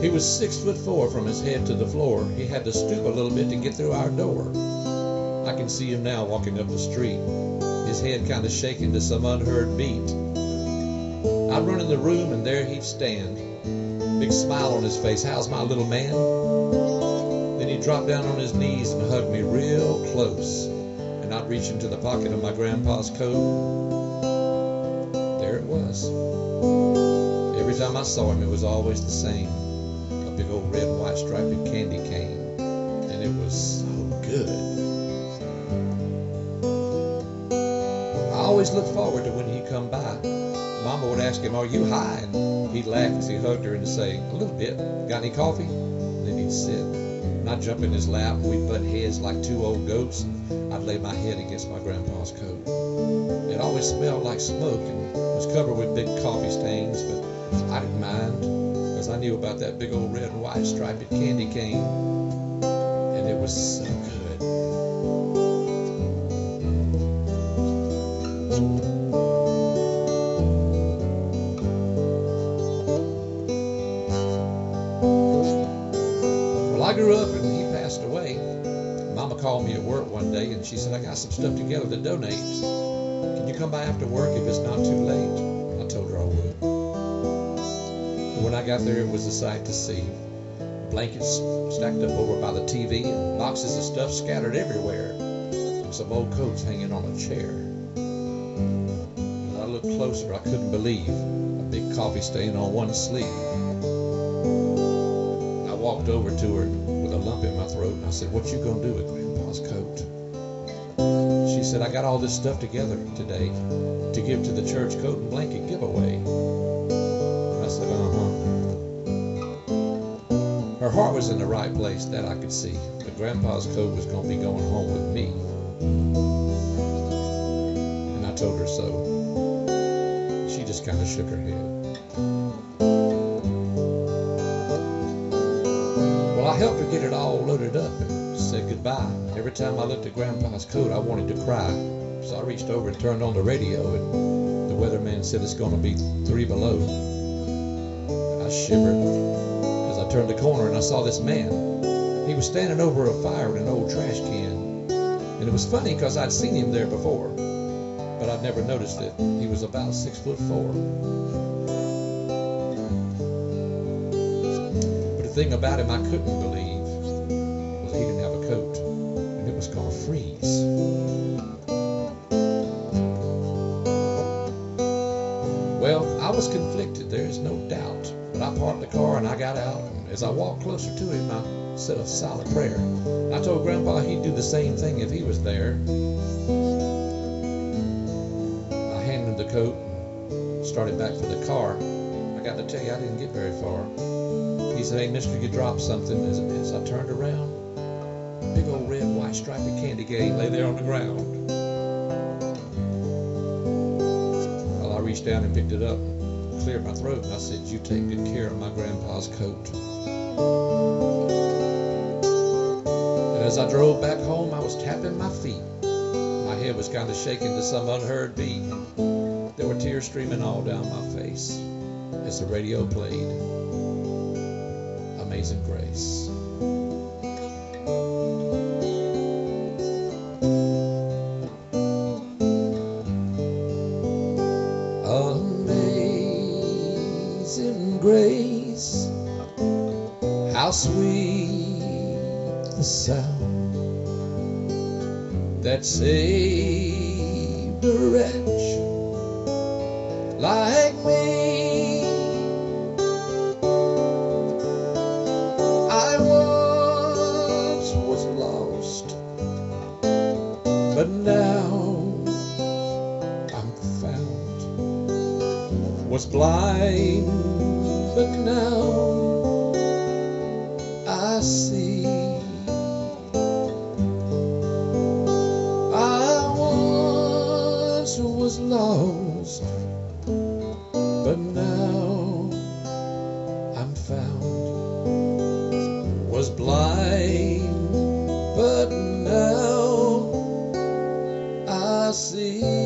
He was 6'4" from his head to the floor. He had to stoop a little bit to get through our door. I can see him now walking up the street, his head kind of shaking to some unheard beat. I'd run in the room and there he'd stand, big smile on his face. "How's my little man?" Then he'd drop down on his knees and hug me real close, and I'd reach into the pocket of my grandpa's coat. There it was. Every time I saw him, it was always the same. A big old red and white striped candy cane, and it was so good. I always looked forward to when he'd come by. Mama would ask him, "Are you high?" And he'd laugh as he hugged her and say, "A little bit. Got any coffee?" And then he'd sit, and I'd jump in his lap, and we'd butt heads like two old goats. I'd lay my head against my grandpa's coat. It always smelled like smoke and was covered with big coffee stains, but I didn't mind, because I knew about that big old red and white striped candy cane, and it was so good. Well, I grew up and he passed away. Mama called me at work one day and she said, "I got some stuff together to donate. Can you come by after work if it's not too late?" I told her I would. When I got there, it was a sight to see. Blankets stacked up over by the TV and boxes of stuff scattered everywhere, and some old coats hanging on a chair. When I looked closer, I couldn't believe a big coffee stain on one sleeve. I walked over to her with a lump in my throat, and I said, "What you gonna do with Grandpa's coat?" She said, "I got all this stuff together today to give to the church coat and blanket giveaway." I said, Her heart was in the right place, that I could see. But Grandpa's coat was going to be going home with me. And I told her so. She just kind of shook her head. Well, I helped her get it all loaded up and said goodbye. Every time I looked at Grandpa's coat, I wanted to cry. So I reached over and turned on the radio, and the weatherman said it's going to be 3 below. I shivered as I turned the corner and I saw this man. He was standing over a fire in an old trash can. And it was funny because I'd seen him there before, but I'd never noticed it. He was about 6'4". But the thing about him I couldn't believe was he didn't have a coat, and it was going to freeze. Well, I was conflicted, there is no doubt. But I parked the car and I got out, and as I walked closer to him, I said a silent prayer. I told Grandpa he'd do the same thing if he was there. I handed him the coat and started back for the car. I got to tell you, I didn't get very far. He said, "Hey, mister, you dropped something." As I turned around, a big old red, white striped candy cane lay there on the ground. Well, I reached down and picked it up, cleared my throat, and I said, "You take good care of my Grandpa's coat." And as I drove back home, I was tapping my feet. My head was kind of shaking to some unheard beat. There were tears streaming all down my face as the radio played Amazing Grace. Amazing grace, how sweet the sound that saved a wretch like me. I once was lost, but now I'm found. Was blind, but now I see. I once was lost, but now I'm found. Was blind, but now I see.